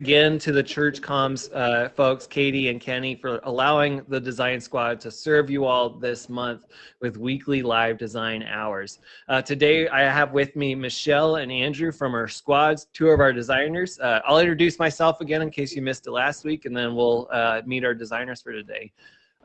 again to the church comms folks, Katie and Kenny, for allowing the design squad to serve you all this month with weekly live design hours. Today I have with me Michelle and Andrew from our squads, two of our designers. I'll introduce myself again in case you missed it last week, and then we'll meet our designers for today.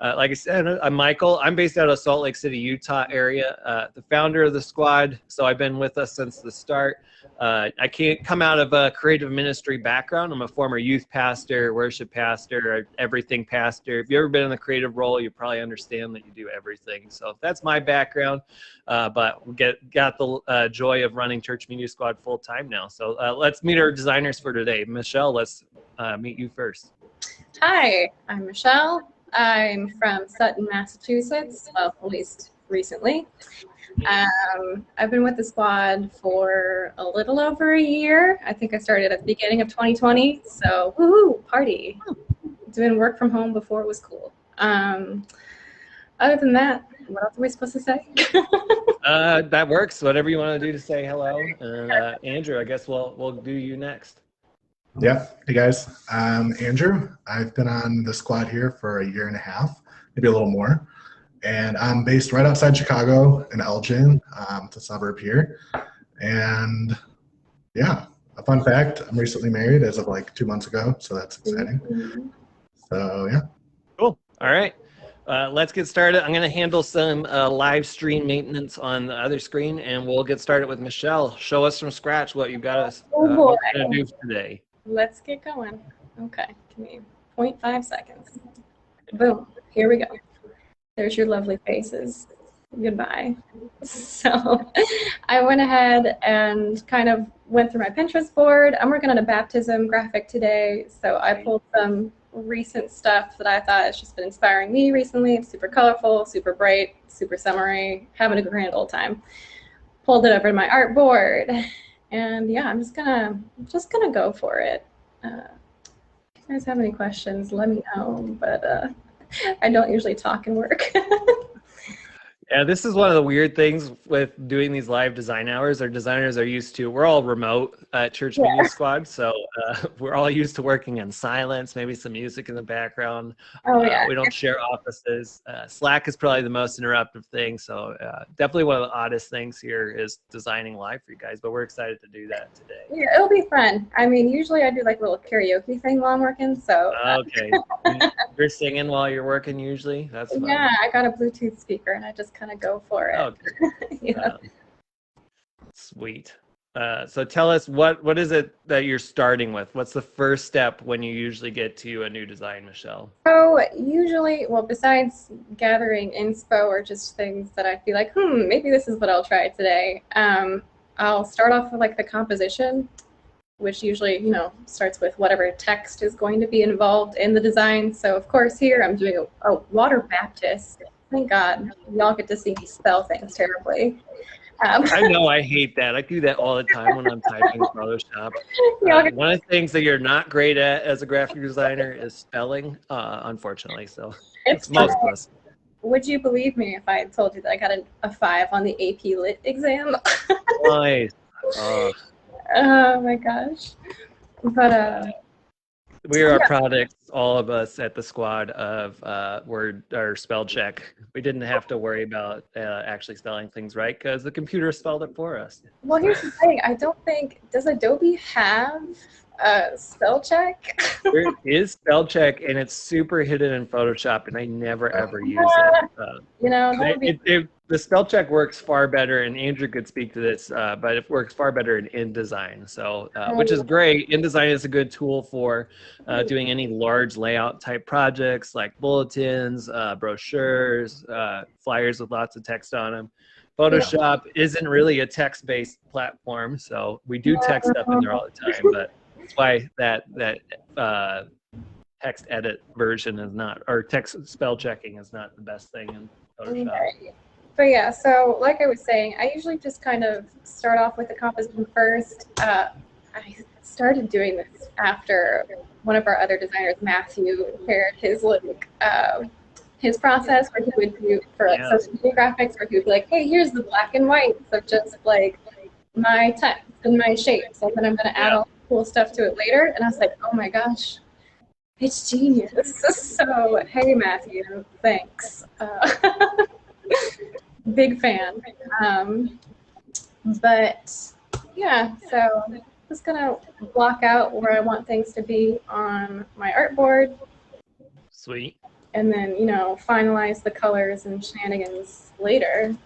Like I said, I'm Michael. I'm based out of Salt Lake City, Utah area, the founder of the squad, so I've been with us since the start. I can't come out of a creative ministry background. I'm a former youth pastor, worship pastor, everything pastor. If you've ever been in a creative role, you probably understand that you do everything. So that's my background, but we got the joy of running Church Media Squad full time now. So let's meet our designers for today. Michelle, let's meet you first. Hi, I'm Michelle. I'm from Sutton, Massachusetts, well, at least recently. I've been with the squad for a little over a year. I think I started at the beginning of 2020, so woohoo, party. Doing work from home before it was cool. Other than that, what else are we supposed to say? That works, whatever you want to do to say hello. And Andrew, I guess we'll do you next. Yeah. Hey guys, I'm Andrew. I've been on the squad here for a year and a half, maybe a little more. And I'm based right outside Chicago in Elgin. It's a suburb here. And yeah, a fun fact, I'm recently married as of like 2 months ago. So that's exciting. So yeah. Cool. All right. Let's get started. I'm going to handle some live stream maintenance on the other screen, and we'll get started with Michelle. Show us from scratch what you've got us going to do today. Let's get going. Okay, give me 0.5 seconds. Boom, here we go. There's your lovely faces. Goodbye. So I went ahead and kind of went through my Pinterest board. I'm working on a baptism graphic today, so I pulled some recent stuff that I thought has just been inspiring me recently. It's super colorful, super bright, super summery, having a grand old time. Pulled it over to my art board. And yeah, I'm just gonna go for it. If you guys have any questions, let me know. But I don't usually talk and work. Yeah, this is one of the weird things with doing these live design hours. Our designers are used to, we're all remote at Church Media Squad, so we're all used to working in silence, maybe some music in the background. Oh, yeah. We don't share offices. Slack is probably the most interruptive thing, so definitely one of the oddest things here is designing live for you guys, but we're excited to do that today. Yeah, it'll be fun. I mean, usually I do like a little karaoke thing while I'm working, so. Okay. You're singing while you're working usually? That's fun. Yeah, I got a Bluetooth speaker and I just kind of go for it. Okay. Yeah. Sweet. So tell us, what is it that you're starting with? What's the first step when you usually get to a new design, Michelle? So usually, well, besides gathering inspo or just things that I feel like, maybe this is what I'll try today, I'll start off with like the composition, which usually, starts with whatever text is going to be involved in the design. So of course here I'm doing a water Baptist. Thank God y'all get to see me spell things terribly. I know, I hate that. I do that all the time when I'm typing in Photoshop. One of the things that you're not great at as a graphic designer is spelling, unfortunately. So it's most of us. Would you believe me if I told you that I got a 5 on the AP Lit exam? Nice. Oh my gosh. But we are products, all of us at the squad, of word or spell check. We didn't have to worry about actually spelling things right because the computer spelled it for us. Well, here's the thing. I don't think, does Adobe have spell check? There is spell check, and it's super hidden in Photoshop, and I never ever use it. The spell check works far better, and Andrew could speak to this, but it works far better in InDesign, so which is great. InDesign is a good tool for doing any large layout type projects like bulletins, brochures, flyers with lots of text on them. Photoshop isn't really a text-based platform, so we do text stuff in there all the time, but that's why that text edit version is not, or text spell checking is not the best thing in Photoshop. Okay. But yeah, so like I was saying, I usually just kind of start off with the composition first. I started doing this after one of our other designers, Matthew, shared his his process where he would do for like social media graphics, where he would be like, hey, here's the black and whites of just like my text and my shapes, and then I'm going to add all cool stuff to it later. And I was like, oh my gosh, it's genius. So, hey, Matthew, thanks. Big fan. But yeah, so I'm just gonna block out where I want things to be on my artboard. Sweet. And then, finalize the colors and shenanigans later.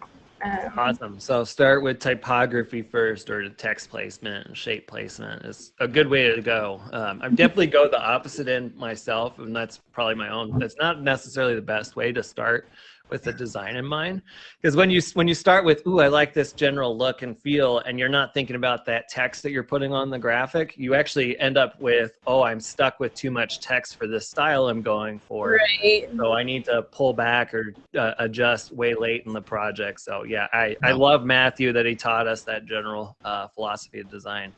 Awesome. So start with typography first, or the text placement and shape placement is a good way to go. I definitely go the opposite end myself, and that's probably my own. That's not necessarily the best way to start with the design in mind, because when you start with, ooh, I like this general look and feel, and you're not thinking about that text that you're putting on the graphic, you actually end up with, oh, I'm stuck with too much text for this style I'm going for. Right. So I need to pull back or adjust way late in the project. So yeah, I love Matthew that he taught us that general philosophy of design.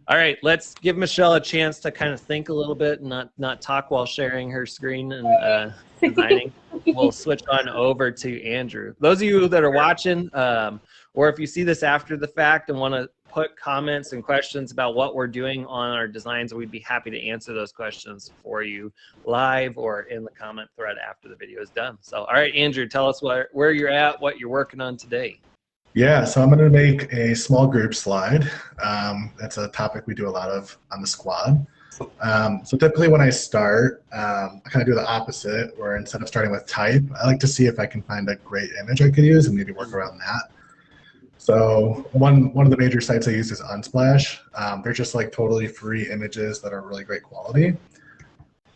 All right, let's give Michelle a chance to kind of think a little bit and not talk while sharing her screen and designing. We'll switch on over to Andrew. Those of you that are watching, or if you see this after the fact and want to put comments and questions about what we're doing on our designs, we'd be happy to answer those questions for you live or in the comment thread after the video is done. So, all right, Andrew, tell us where you're at, what you're working on today. Yeah, so I'm going to make a small group slide. That's a topic we do a lot of on the squad. So typically when I start, I kind of do the opposite, where instead of starting with type, I like to see if I can find a great image I could use and maybe work around that. So one of the major sites I use is Unsplash. They're just like totally free images that are really great quality.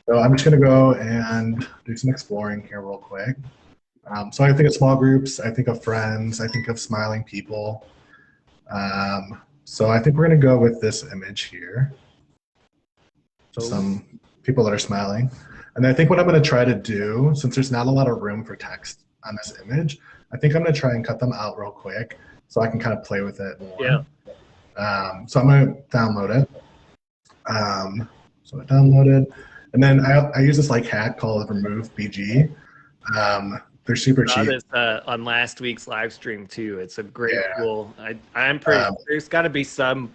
So I'm just going to go and do some exploring here real quick. So I think of small groups, I think of friends, I think of smiling people. So I think we're going to go with this image here. Some people that are smiling. And I think what I'm going to try to do, since there's not a lot of room for text on this image, I think I'm going to try and cut them out real quick so I can kind of play with it more. Yeah. So I'm going to download it. So I downloaded. And then I use this like hack called Remove BG. They're super cheap. This on last week's live stream too. It's a great tool. I'm pretty. There's got to be some.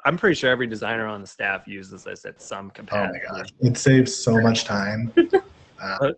I'm pretty sure every designer on the staff uses this at some capacity. Oh my gosh, it saves so much time.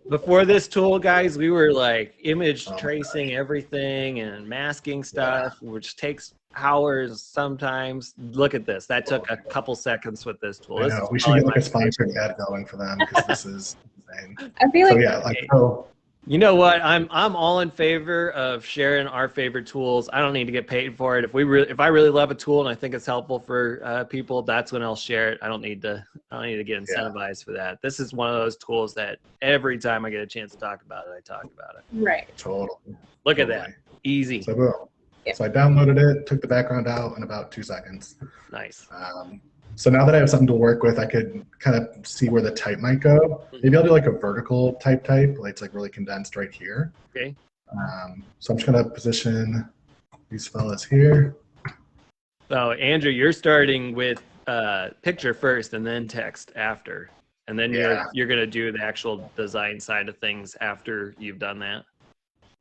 Before this tool, guys, we were like image tracing everything and masking stuff, which takes hours sometimes. Look at this. That took a couple seconds with this tool. I know. We should get like a sponsored ad going for them because this is insane. I feel like you know what? I'm all in favor of sharing our favorite tools. I don't need to get paid for it. If I really love a tool and I think it's helpful for people, that's when I'll share it. I don't need to get incentivized for that. This is one of those tools that every time I get a chance to talk about it, I talk about it. Right. Totally. Look at that. Easy. So boom. Yeah. So I downloaded it, took the background out in about 2 seconds. Nice. So now that I have something to work with, I could kind of see where the type might go. Maybe I'll do like a vertical type, like it's like really condensed right here. Okay. So I'm just gonna position these fellas here. So Andrew, you're starting with picture first and then text after, and then you're gonna do the actual design side of things after you've done that.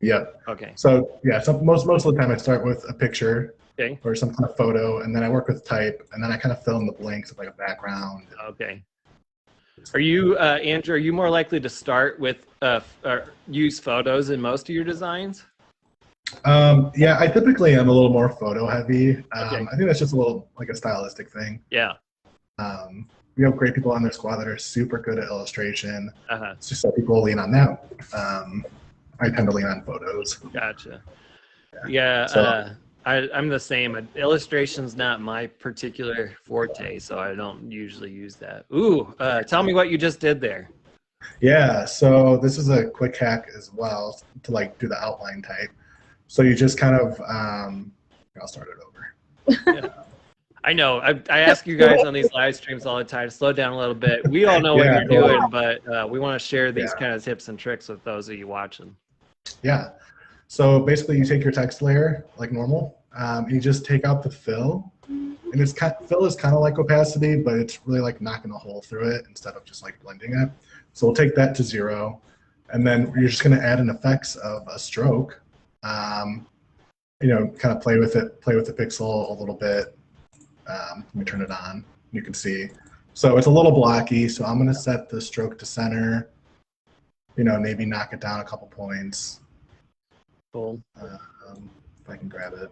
Yep. Okay. So yeah, so most of the time I start with a picture. Okay. Or some kind of photo, and then I work with type, and then I kind of fill in the blanks with like a background. Okay. Are you, Andrew, are you more likely to start with or use photos in most of your designs? Yeah, I typically am a little more photo heavy. Okay. I think that's just a little like a stylistic thing. Yeah. We have great people on their squad that are super good at illustration. It's just that people lean on that. I tend to lean on photos. Gotcha. Yeah. So, I'm the same. Illustration's not my particular forte, so I don't usually use that. Ooh, tell me what you just did there. Yeah, so this is a quick hack as well to like do the outline type. So you just kind of, I'll start it over. Yeah. I know. I ask you guys on these live streams all the time to slow down a little bit. We all know what you're doing, but we want to share these kind of tips and tricks with those of you watching. Yeah. So basically you take your text layer like normal, you just take out the fill, and fill is kind of like opacity, but it's really like knocking a hole through it instead of just like blending it. So we'll take that to 0, and then you're just going to add an effects of a stroke, kind of play with the pixel a little bit. Let me turn it on. You can see. So it's a little blocky, so I'm going to set the stroke to center, maybe knock it down a couple points. Cool. If I can grab it.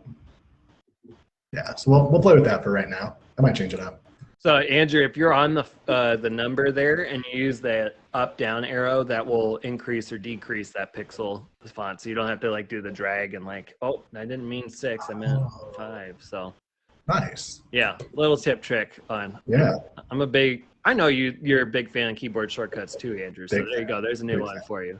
Yeah, so we'll play with that for right now. I might change it up. So Andrew, if you're on the number there and you use that up down arrow, that will increase or decrease that pixel font. So you don't have to like do the drag and like, oh, I didn't mean 6, I meant 5. So nice. Yeah, little tip trick on. Yeah. I know you're a big fan of keyboard shortcuts too, Andrew. So there you go. There's a new one for you.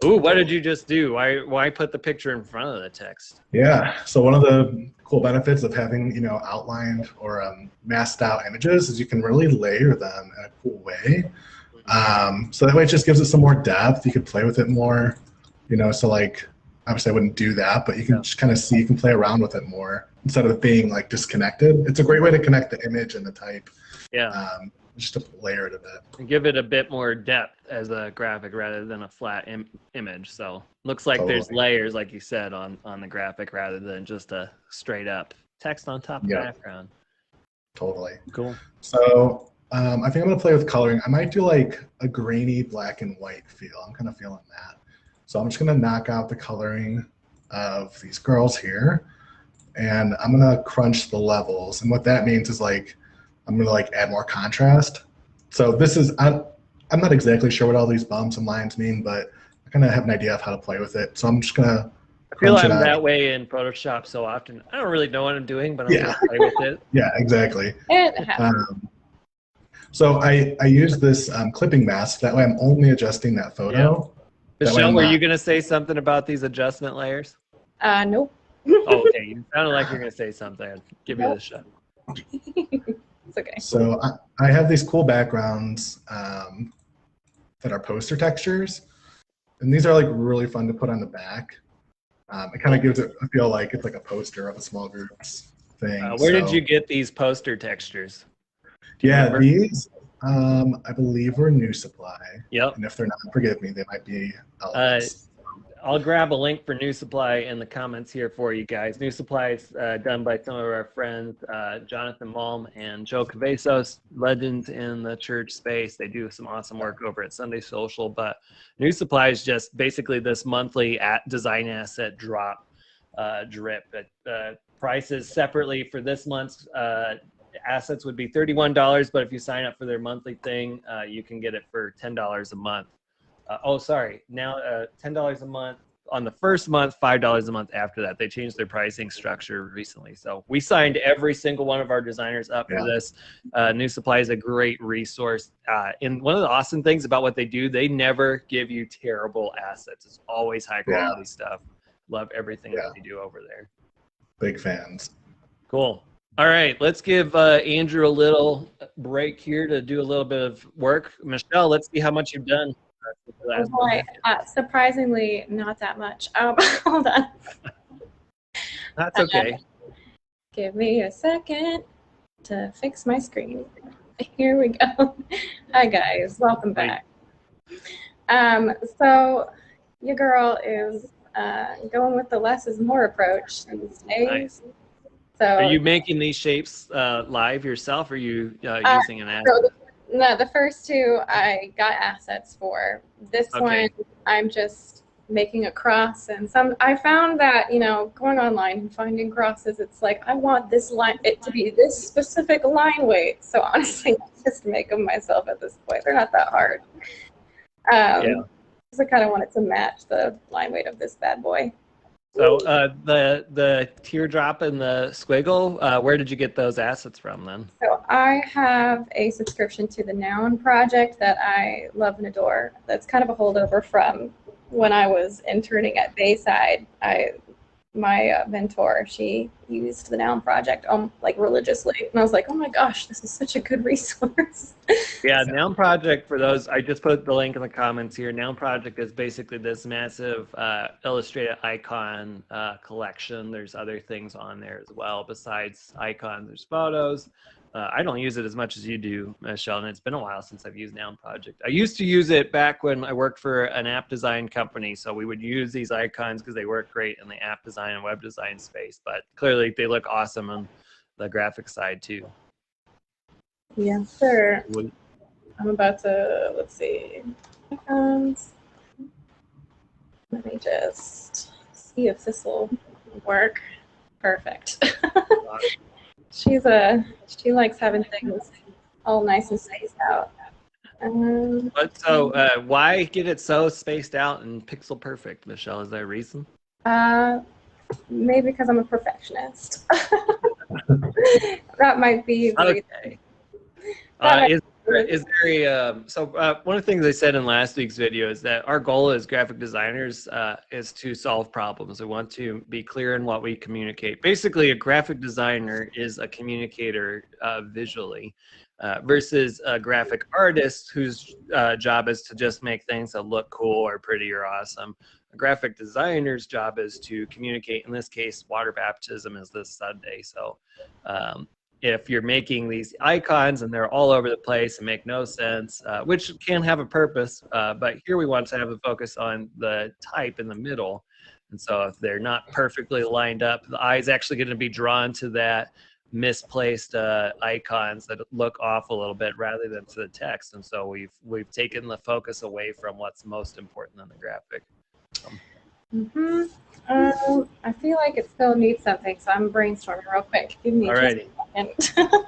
Ooh, what did you just do? Why put the picture in front of the text? Yeah. So one of the cool benefits of having, outlined or masked out images is you can really layer them in a cool way. So that way it just gives it some more depth. You can play with it more, so like, obviously I wouldn't do that, but you can just kind of see, you can play around with it more instead of being like disconnected. It's a great way to connect the image and the type. Yeah. Just to layer it a bit. And give it a bit more depth as a graphic rather than a flat image. So looks like there's layers, like you said, on the graphic rather than just a straight up text on top of the background. Totally. Cool. So I think I'm gonna play with coloring. I might do like a grainy black and white feel. I'm kind of feeling that. So I'm just gonna knock out the coloring of these girls here, and I'm gonna crunch the levels. And what that means is like I'm gonna like add more contrast. So this is I'm not exactly sure what all these bumps and lines mean, but I kind of have an idea of how to play with it. So I'm just gonna. I feel I'm that way in Photoshop so often. I don't really know what I'm doing, but I'm gonna play with it. Yeah, exactly. So I use this clipping mask. That way I'm only adjusting that photo. Yeah. Michelle, were you gonna say something about these adjustment layers? Nope. Oh, okay, you sounded like you're gonna say something. I'd give you the shot. It's okay. So I have these cool backgrounds that are poster textures, and these are like really fun to put on the back. It kind of gives it a feel like it's like a poster of a small group's thing. Where did you get these poster textures? Yeah, these I believe were New Supply. Yep. And if they're not, forgive me, they might be. I'll grab a link for New Supply in the comments here for you guys. New Supply is done by some of our friends, Jonathan Malm and Joe Cavazos, legends in the church space. They do some awesome work over at Sunday Social, but New Supply is just basically this monthly design asset drop drip. Prices separately for this month's assets would be $31, but if you sign up for their monthly thing, you can get it for $10 a month. Now $10 a month on the first month, $5 a month after that. They changed their pricing structure recently. So we signed every single one of our designers up for this. New Supply is a great resource. And one of the awesome things about what they do, they never give you terrible assets. It's always high quality stuff. Love everything that they do over there. Big fans. Cool. All right, let's give Andrew a little break here to do a little bit of work. Michelle, let's see how much you've done. Oh boy, surprisingly, not that much. Hold on. That's okay. Give me a second to fix my screen. Here we go. Hi guys, welcome back. So your girl is going with the less is more approach these days. Nice. So, are you making these shapes live yourself, or are you using an asset? No, the first two I got assets for. This one, I'm just making a cross, and I found that going online and finding crosses, it's like I want this line to be this specific line weight. So honestly, I just make them myself at this point. They're not that hard. So I kind of want it to match the line weight of this bad boy. So the teardrop and the squiggle, where did you get those assets from then? So I have a subscription to the Noun project that I love and adore. That's kind of a holdover from when I was interning at Bayside. My mentor, she used the Noun project like religiously, and I was like, oh my gosh, this is such a good resource. Yeah, Noun project, for those, I just put the link in the comments here. Noun project is basically this massive illustrated icon collection. There's other things on there as well besides icons. There's photos. I don't use it as much as you do, Michelle, and it's been a while since I've used Noun Project. I used to use it back when I worked for an app design company, so we would use these icons because they work great in the app design and web design space, but clearly they look awesome on the graphic side too. Yes, sir. I'm about to, let's see. Let me just see if this will work. Perfect. She likes having things all nice and spaced out. But so why get it so spaced out and pixel perfect, Michelle? Is there a reason? Maybe because I'm a perfectionist. That might be the reason. Okay. One of the things I said in last week's video is that our goal as graphic designers is to solve problems. We want to be clear in what we communicate. Basically, a graphic designer is a communicator visually versus a graphic artist whose job is to just make things that look cool or pretty or awesome. A graphic designer's job is to communicate. In this case, water baptism is this Sunday, so if you're making these icons and they're all over the place and make no sense, which can have a purpose, but here we want to have a focus on the type in the middle. And so if they're not perfectly lined up, the eye is actually going to be drawn to that misplaced icons that look off a little bit rather than to the text. And so we've taken the focus away from what's most important in the graphic. I feel like it still needs something, so I'm brainstorming real quick. Give me Alrighty. just a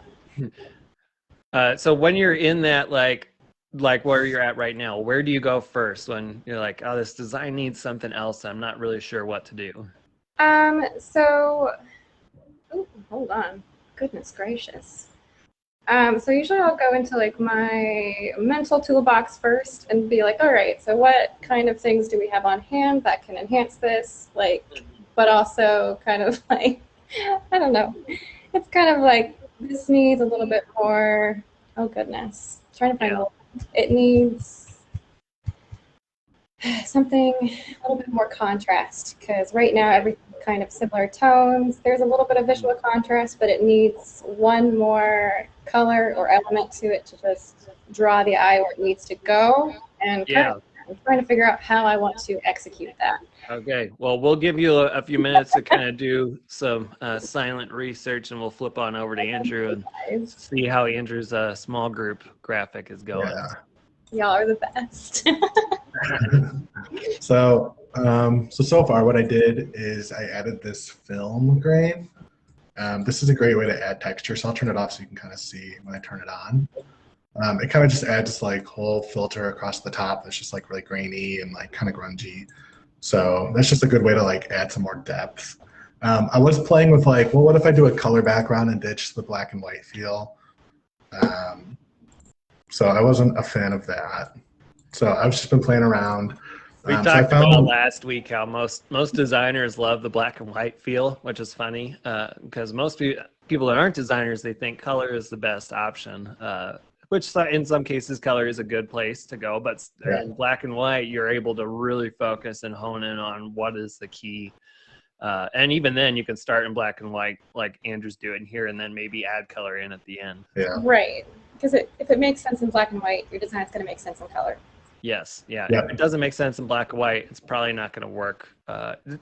second. So when you're in that, like where you're at right now, where do you go first when you're like, oh, this design needs something else, I'm not really sure what to do? Hold on. Goodness gracious. So usually I'll go into like my mental toolbox first and be like, all right, so what kind of things do we have on hand that can enhance this? Like, but also kind of like, I don't know. It's kind of like this needs a little bit more, oh goodness. I'm trying to find it needs something a little bit more contrast, because right now everything's kind of similar tones. There's a little bit of visual contrast, but it needs one more color or element to it to just draw the eye where it needs to go. And I'm trying to figure out how I want to execute that. Okay, well, we'll give you a few minutes to kind of do some silent research, and we'll flip on over to Andrew and see how Andrew's small group graphic is going. Yeah. Y'all are the best. So far what I did is I added this film grain. This is a great way to add texture, so I'll turn it off so you can kind of see when I turn it on. It kind of just adds this like whole filter across the top that's just like really grainy and like kind of grungy. So that's just a good way to like add some more depth. I was playing with like, well, what if I do a color background and ditch the black and white feel? So I wasn't a fan of that. So I've just been playing around. We talked about last week how most designers love the black and white feel, which is funny because most people that aren't designers, they think color is the best option, which in some cases color is a good place to go. But in black and white, you're able to really focus and hone in on what is the key. And even then, you can start in black and white like Andrew's doing here and then maybe add color in at the end. Yeah. Right. Because if it makes sense in black and white, your design's going to make sense in color. Yes, yeah. If it doesn't make sense in black and white, it's probably not going to work.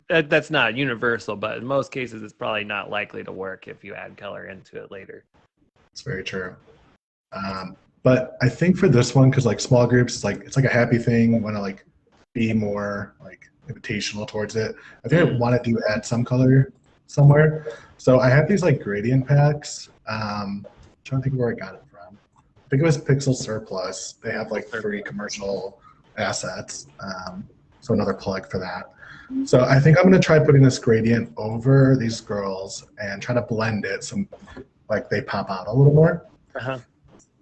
That's not universal, but in most cases, it's probably not likely to work if you add color into it later. It's very true. But I think for this one, because like small groups, it's like a happy thing. I want to like be more like invitational towards it. I think I wanted to add some color somewhere. So I have these like gradient packs. I'm trying to think where I got it from. I think it was Pixel Surplus. They have like free commercial assets. So another plug for that. So I think I'm going to try putting this gradient over these girls and try to blend it so like they pop out a little more.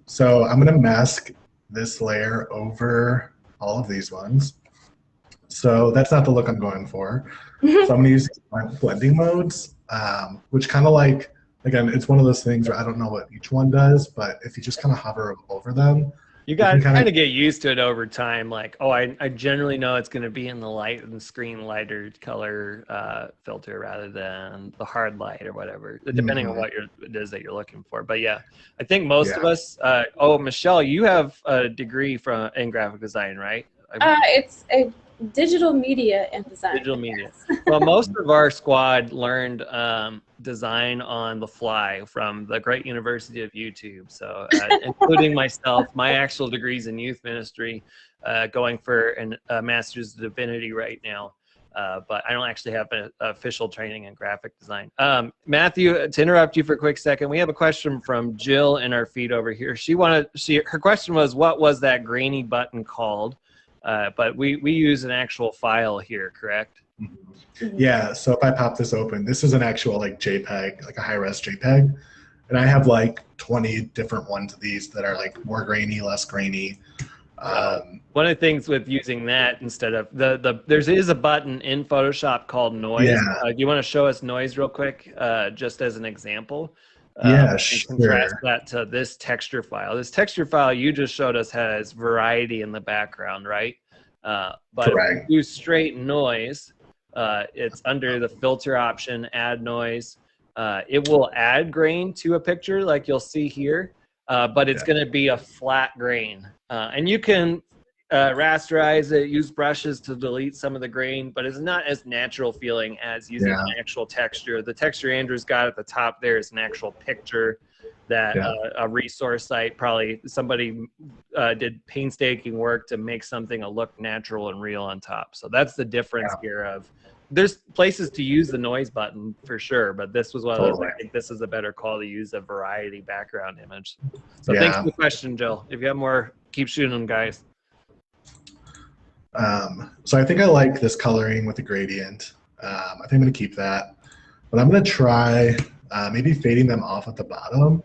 So I'm going to mask this layer over all of these ones. So that's not the look I'm going for. So I'm going to use my blending modes, which kind of like, again, it's one of those things where I don't know what each one does, but if you just kind of hover over them, you got to kind of get used to it over time. Like, oh, I generally know it's going to be in the light and screen lighter color filter rather than the hard light or whatever, depending on what it is that you're looking for. But yeah, I think most of us. Michelle, you have a degree in graphic design, right? digital media and design. Digital media. Well, most of our squad learned design on the fly from the great University of YouTube. So, including myself, my actual degrees in youth ministry, going for a master's of divinity right now. But I don't actually have an official training in graphic design. Matthew, to interrupt you for a quick second, we have a question from Jill in our feed over here. Her question was, what was that grainy button called? But we use an actual file here, correct? Yeah, so if I pop this open, this is an actual like JPEG, like a high-res JPEG. And I have like 20 different ones of these that are like more grainy, less grainy. One of the things with using that instead of there is a button in Photoshop called noise. Yeah. Do you want to show us noise real quick, just as an example? Yeah, And sure. contrast that to this texture file. This texture file you just showed us has variety in the background, right? But Correct. if we do straight noise, it's under the filter option, add noise. It will add grain to a picture like you'll see here, but it's going to be a flat grain. And you can rasterize it, use brushes to delete some of the grain, but it's not as natural feeling as using an actual texture. The texture Andrew's got at the top there is an actual picture that a resource site, probably somebody did painstaking work to make something look natural and real on top. So that's the difference here of, there's places to use the noise button for sure, but this was one of those, I think this is a better call to use a variety background image. So thanks for the question, Jill. If you have more, keep shooting them, guys. So I think I like this coloring with the gradient. I think I'm going to keep that, but I'm going to try maybe fading them off at the bottom.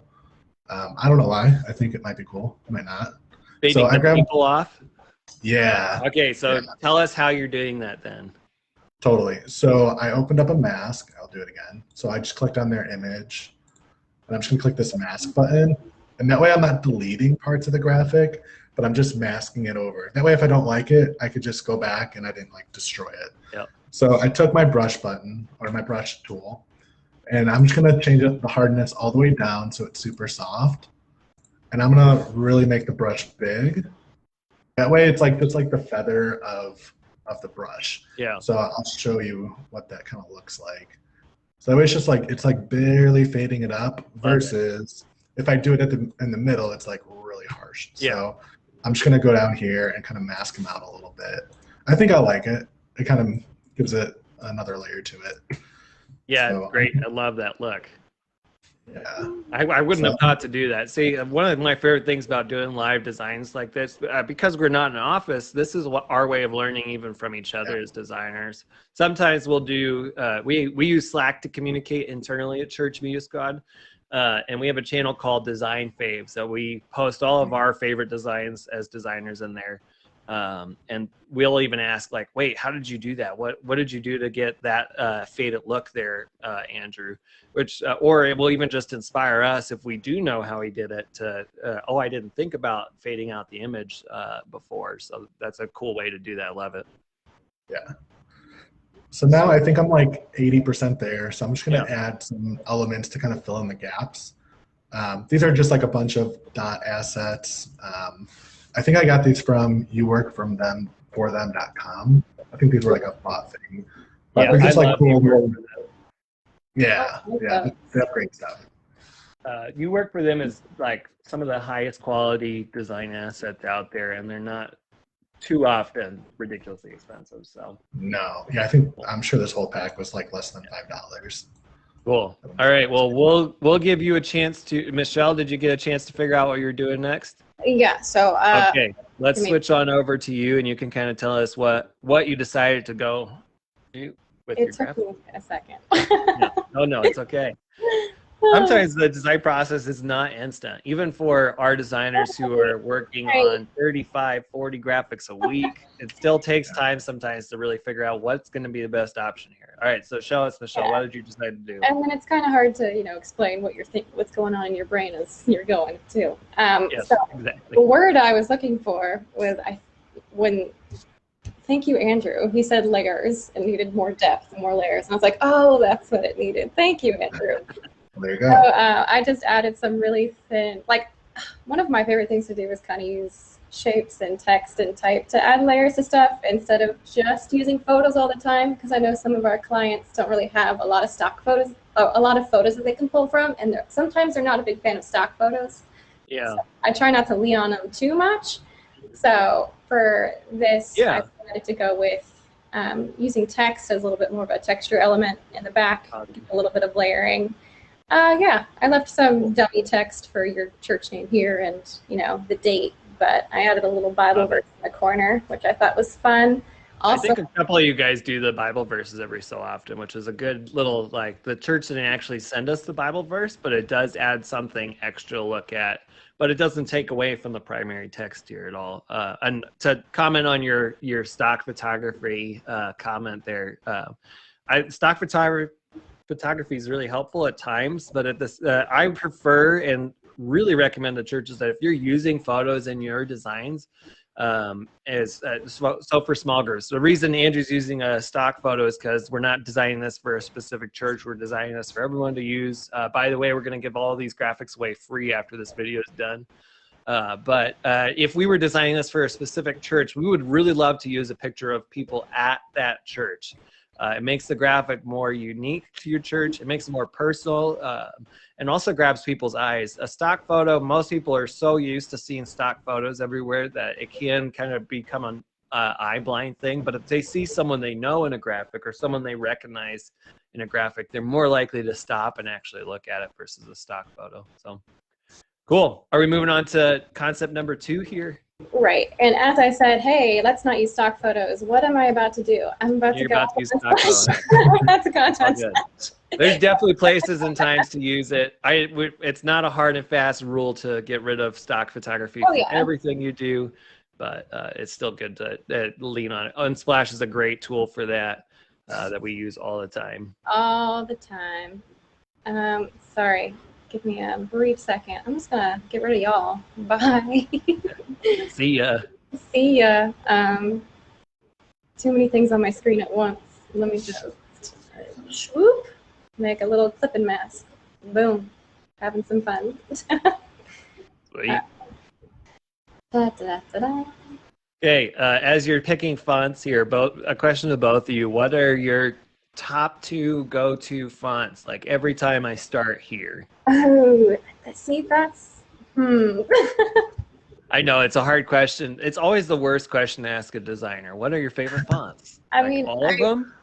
I don't know why. I think it might be cool. It might not. Fading the people off? Yeah. Okay, so tell us how you're doing that then. Totally. So I opened up a mask. I'll do it again. So I just clicked on their image, and I'm just going to click this mask button. And that way I'm not deleting parts of the graphic, but I'm just masking it over. That way if I don't like it, I could just go back and I didn't like destroy it. Yep. So I took my brush button, or my brush tool, and I'm just going to change the hardness all the way down so it's super soft. And I'm going to really make the brush big. That way it's like just like the feather of the brush. Yeah. So I'll show you what that kind of looks like. So that way it's like barely fading it up versus if I do it in the middle, it's like really harsh. So I'm just going to go down here and kind of mask them out a little bit. I think I like it. It kind of gives it another layer to it. Yeah, so, great. I love that look. Yeah. I wouldn't have thought to do that. See, one of my favorite things about doing live designs like this, because we're not in an office, this is what our way of learning even from each other as designers. Sometimes we'll do, we use Slack to communicate internally at Church Media Squad. And we have a channel called Design Faves. So we post all of our favorite designs as designers in there. And we'll even ask like, wait, how did you do that? What did you do to get that faded look there, Andrew? Which, or it will even just inspire us if we do know how he did it to, oh, I didn't think about fading out the image before. So that's a cool way to do that. I love it. Yeah. So now I think I'm like 80% there. So I'm just going to add some elements to kind of fill in the gaps. These are just like a bunch of dot assets. I think I got these from youworkfromthem.com. I think these were like a bot thing. But they're just like cool. They have great stuff. You Work for Them is like some of the highest quality design assets out there, and they're not too often ridiculously expensive. So no, I'm sure this whole pack was like less than $5. Cool. All right. Well, we'll give you a chance to. Michelle, did you get a chance to figure out what you're doing next? Yeah. So okay, let's switch on over to you, and you can kind of tell us what you decided to go do with your graphic. It took me a second. No, it's okay. Sometimes the design process is not instant, even for our designers who are working on 35, 40 graphics a week. It still takes time sometimes to really figure out what's going to be the best option here. All right, so show us, Michelle, what did you decide to do? And then it's kind of hard to, explain what you're what's going on in your brain as you're going too. Yes, so exactly. The word I was looking for was thank you, Andrew. He said layers and needed more depth and more layers. And I was like, oh, that's what it needed. Thank you, Andrew. There you go. So I just added some really thin, like one of my favorite things to do is kind of use shapes and text and type to add layers to stuff instead of just using photos all the time, because I know some of our clients don't really have a lot of stock photos, a lot of photos that they can pull from, and sometimes they're not a big fan of stock photos. Yeah. So I try not to lean on them too much. So for this, I decided to go with using text as a little bit more of a texture element in the back, a little bit of layering. Yeah, I left some dummy text for your church name here and, you know, the date, but I added a little Bible verse in the corner, which I thought was fun. Also, I think a couple of you guys do the Bible verses every so often, which is a good little, like, the church didn't actually send us the Bible verse, but it does add something extra to look at, but it doesn't take away from the primary text here at all. And to comment on your stock photography comment there, stock photography is really helpful at times, but at this, I prefer and really recommend to churches that if you're using photos in your designs, so for small groups, the reason Andrew's using a stock photo is because we're not designing this for a specific church. We're designing this for everyone to use. By the way, we're going to give all these graphics away free after this video is done. But if we were designing this for a specific church, we would really love to use a picture of people at that church. It makes the graphic more unique to your church. It makes it more personal, and also grabs people's eyes. A stock photo, most people are so used to seeing stock photos everywhere that it can kind of become an eye blind thing. But if they see someone they know in a graphic or someone they recognize in a graphic, they're more likely to stop and actually look at it versus a stock photo. So cool. Are we moving on to concept number 2 here? Right. And as I said, hey, let's not use stock photos. What am I about to do? I'm about to go use stock photos. That's a contest. There's definitely places and times to use it. It's not a hard and fast rule to get rid of stock photography from everything you do, but it's still good to lean on it. Unsplash is a great tool for that that we use all the time. All the time. Sorry. Give me a brief second. I'm just gonna get rid of y'all. Bye. See ya. See ya. Too many things on my screen at once. Let me just swoop. Make a little clipping mask. Boom. Having some fun. Sweet. Okay, as you're picking fonts here, a question to both of you. What are your top 2 go-to fonts? Like every time I start here. Oh, see, that's I know it's a hard question. It's always the worst question to ask a designer. What are your favorite fonts? I mean, all of them?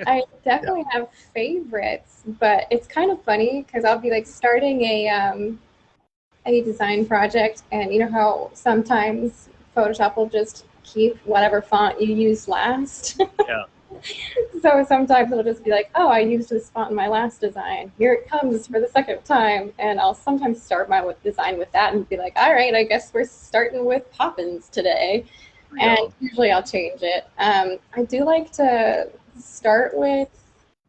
I definitely have favorites, but it's kind of funny because I'll be like starting a design project, and you know how sometimes Photoshop will just keep whatever font you use last. Yeah. So sometimes it'll just be like, oh, I used this font in my last design. Here it comes for the second time. And I'll sometimes start my design with that and be like, all right, I guess we're starting with Poppins today. Yeah. And usually I'll change it. I do like to start with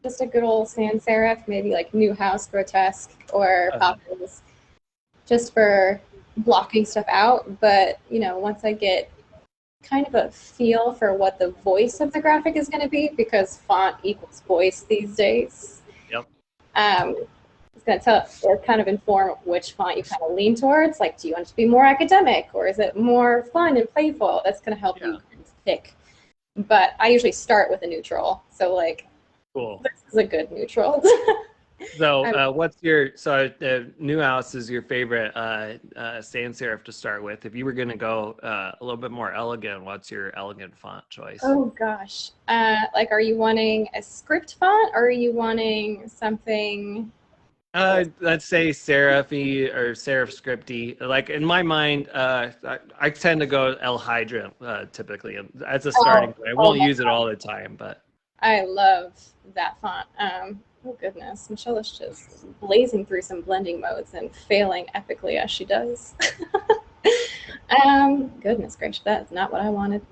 just a good old sans serif, maybe like Newhouse, Grotesque, or Poppins, just for blocking stuff out. But, you know, once I get kind of a feel for what the voice of the graphic is going to be, because font equals voice these days. Yep. It's going to tell or kind of inform which font you kind of lean towards. Like, do you want it to be more academic, or is it more fun and playful? That's going to help you pick. But I usually start with a neutral. So, like, cool. This is a good neutral. So what's your, Newhouse is your favorite sans serif to start with. If you were going to go a little bit more elegant, what's your elegant font choice? Oh gosh. Like, are you wanting a script font, or are you wanting something? Let's say serif-y or serif scripty. Like in my mind, I tend to go El Hydra typically as a starting point. I won't use it all the time, but I love that font. Oh goodness, Michelle is just blazing through some blending modes and failing epically as she does. Goodness gracious, that is not what I wanted.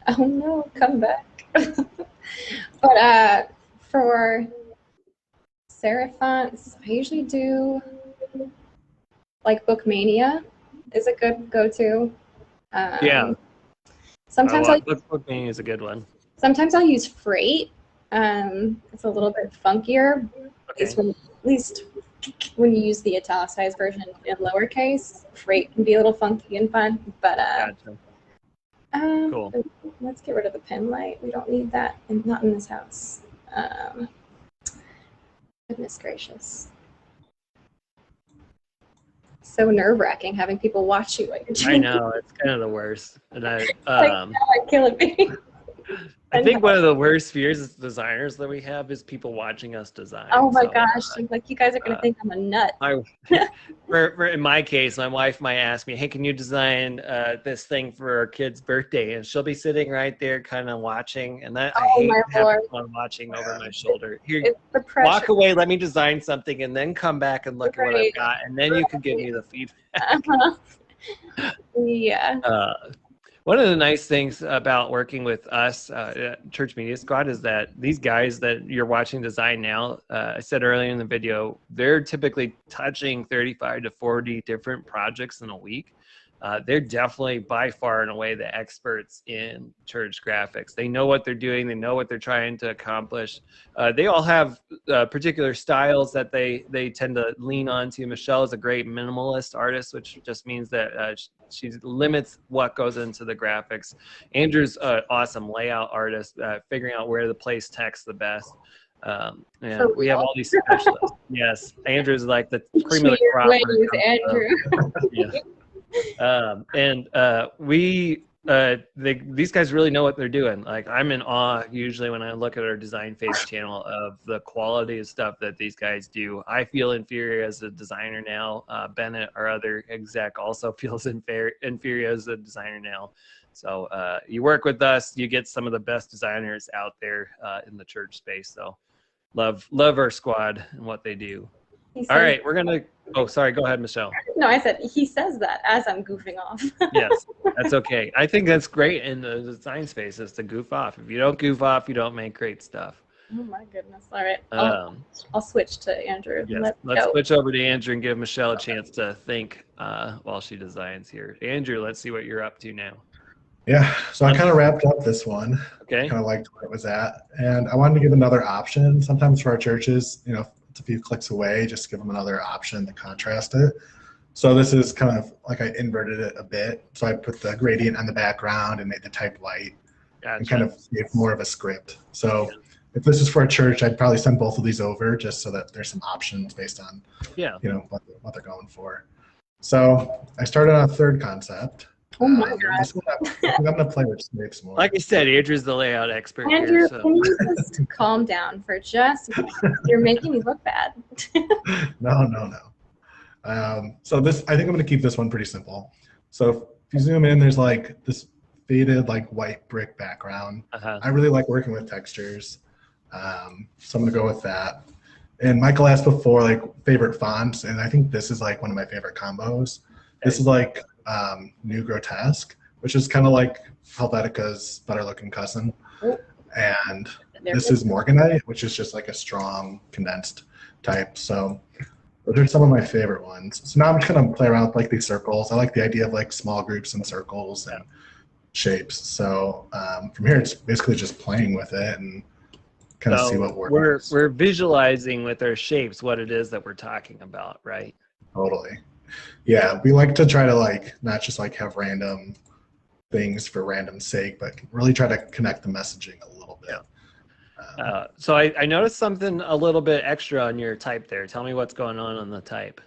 Oh no, come back. But for serif fonts, I usually do like Bookmania is a good go-to. Yeah. Sometimes Bookmania is a good one. Sometimes I'll use Freight. It's a little bit funkier, at least when you use the italicized version in lowercase, freight can be a little funky and fun. But Gotcha. Cool. Let's get rid of the pen light. We don't need that, and not in this house. Goodness gracious. So nerve-wracking having people watch you while you're doing I know, it's kind of the worst. And killing me. I think one of the worst fears as designers that we have is people watching us design. Oh my gosh, like you guys are gonna think I'm a nut. In my case, my wife might ask me, hey, can you design this thing for our kid's birthday? And she'll be sitting right there kind of watching. And that I hate having someone watching over my shoulder. Here, walk away, let me design something, and then come back and look at what I've got. And then you can give me the feedback. Yeah. One of the nice things about working with us, Church Media Squad, is that these guys that you're watching design now, I said earlier in the video, they're typically touching 35 to 40 different projects in a week. They're definitely by far and away the experts in church graphics. They know what they're doing. They know what they're trying to accomplish. They all have particular styles that they tend to lean on to. Michelle is a great minimalist artist, which just means that she limits what goes into the graphics. Andrew's an awesome layout artist, figuring out where to place text the best. And we have all these specialists. Yes, Andrew's like the cream of the crop. Andrew. These guys really know what they're doing. Like, I'm in awe usually when I look at our design phase channel of the quality of stuff that these guys do. I feel inferior as a designer now. Bennett, our other exec, also feels inferior as a designer now. So you work with us, you get some of the best designers out there in the church space. So love our squad and what they do. All right, we're gonna. Oh, sorry. Go ahead, Michelle. No, I said he says that as I'm goofing off. Yes, that's okay. I think that's great in the design space is to goof off. If you don't goof off, you don't make great stuff. Oh my goodness! All right, I'll switch to Andrew. Yes, let's switch over to Andrew and give Michelle a chance to think while she designs here. Andrew, let's see what you're up to now. Yeah, so I kind of wrapped up this one. Okay. Kind of liked where it was at, and I wanted to give another option. Sometimes for our churches, it's a few clicks away, just give them another option to contrast it. So this is kind of like I inverted it a bit. So I put the gradient on the background and made the type light. Gotcha. And kind of gave more of a script. So if this is for a church, I'd probably send both of these over just so that there's some options based on what they're going for. So I started on a third concept. Oh my God. I'm going to play with shapes more. Like I said, Andrew's the layout expert Andrew, here. So. Can you just calm down for just a minute? You're making me look bad. No. So this, I think I'm going to keep this one pretty simple. So if you zoom in, there's like this faded like white brick background. I really like working with textures. So I'm going to go with that. And Michael asked before, like, favorite fonts, and I think this is like one of my favorite combos. Okay. This is like New Grotesque, which is kind of like Helvetica's better looking cousin. And this is Morganite, which is just like a strong condensed type. So those are some of my favorite ones. So now I'm just gonna play around with like these circles. I like the idea of like small groups and circles and shapes. So from here, it's basically just playing with it and kind of see what works. We're visualizing with our shapes what it is that we're talking about, right? Totally. Yeah, we like to try to like not just like have random things for random sake, but really try to connect the messaging a little bit. So I noticed something a little bit extra on your type there. Tell me what's going on the type.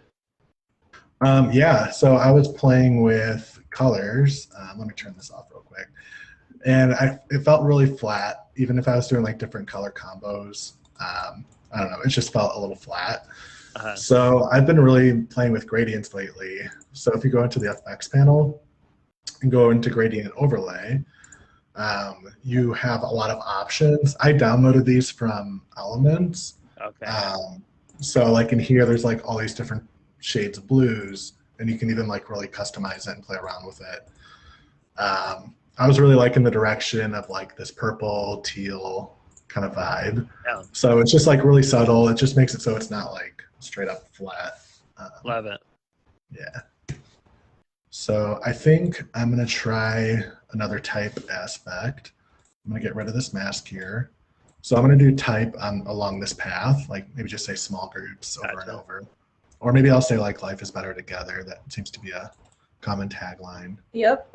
Yeah, so I was playing with colors. Let me turn this off real quick. And it felt really flat, even if I was doing like different color combos. I don't know, it just felt a little flat. So I've been really playing with gradients lately. So if you go into the FX panel and go into gradient overlay, you have a lot of options. I downloaded these from Elements. Okay. So like in here, there's like all these different shades of blues, and you can even like really customize it and play around with it. I was really liking the direction of like this purple, teal kind of vibe. Yeah. So it's just like really subtle. It just makes it so it's not like straight up flat. Love it. Yeah. So I think I'm going to try another type aspect. I'm going to get rid of this mask here. So I'm going to do type along this path, like maybe just say small groups over and over. or maybe I'll say like life is better together. That seems to be a common tagline. Yep.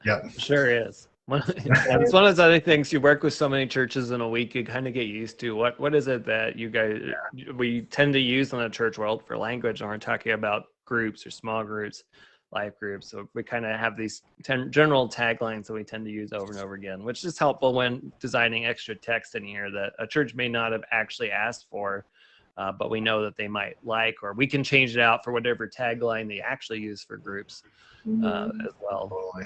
Yep. Sure is. It's one of those other things. You work with so many churches in a week, you kind of get used to. What is it that you guys we tend to use in the church world for language when we're talking about groups or small groups, life groups? So we kind of have these general taglines that we tend to use over and over again, which is helpful when designing extra text in here that a church may not have actually asked for, but we know that they might like, or we can change it out for whatever tagline they actually use for groups as well. Totally.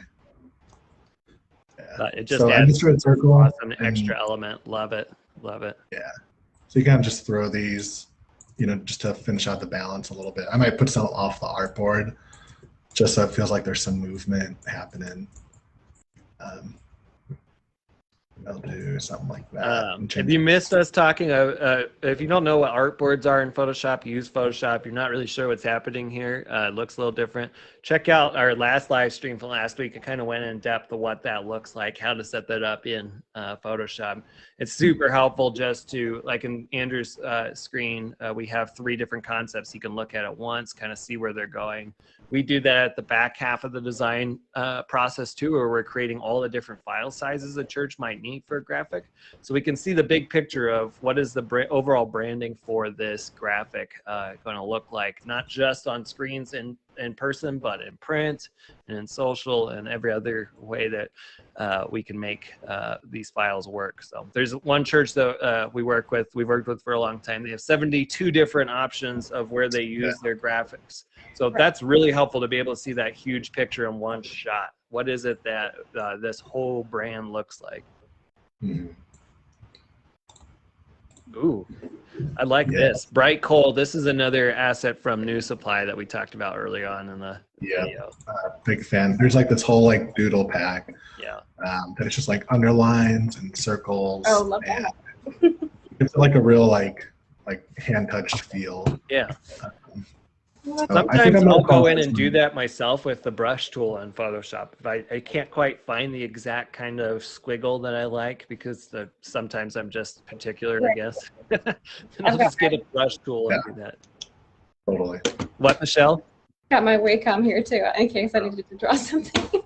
Yeah. But it just So I adds just drew a circle awesome and, extra element. Love it. Love it. yeah. So you kind of just throw these, just to finish out the balance a little bit. I might put some off the artboard just so it feels like there's some movement happening. I'll do something like that. If you missed us talking, if you don't know what artboards are in Photoshop, use Photoshop. You're not really sure what's happening here. It looks a little different. Check out our last live stream from last week. I kind of went in depth of what that looks like, how to set that up in Photoshop. It's super helpful just to, like in Andrew's screen, we have 3 different concepts you can look at once, kind of see where they're going. We do that at the back half of the design process too, where we're creating all the different file sizes a church might need for a graphic. So we can see the big picture of what is the overall branding for this graphic going to look like, not just on screens in person, but in print and in social and every other way that we can make these files work. So there's one church that we've worked with for a long time. They have 72 different options of where they use their graphics. So that's really helpful to be able to see that huge picture in one shot. What is it that this whole brand looks like? Ooh, I like this. Bright coal. This is another asset from New Supply that we talked about early on in the video. Big fan. There's like this whole like doodle pack. Yeah. That it's just like underlines and circles. Oh, love that. It's like a real like hand touched feel. Yeah. So Sometimes I'll go in and do that myself with the brush tool in Photoshop. If I can't quite find the exact kind of squiggle that I like, because sometimes I'm just particular, I guess. And I'll just get a brush tool and do that. Totally. What, Michelle? Got my Wacom here too, in case I needed to draw something.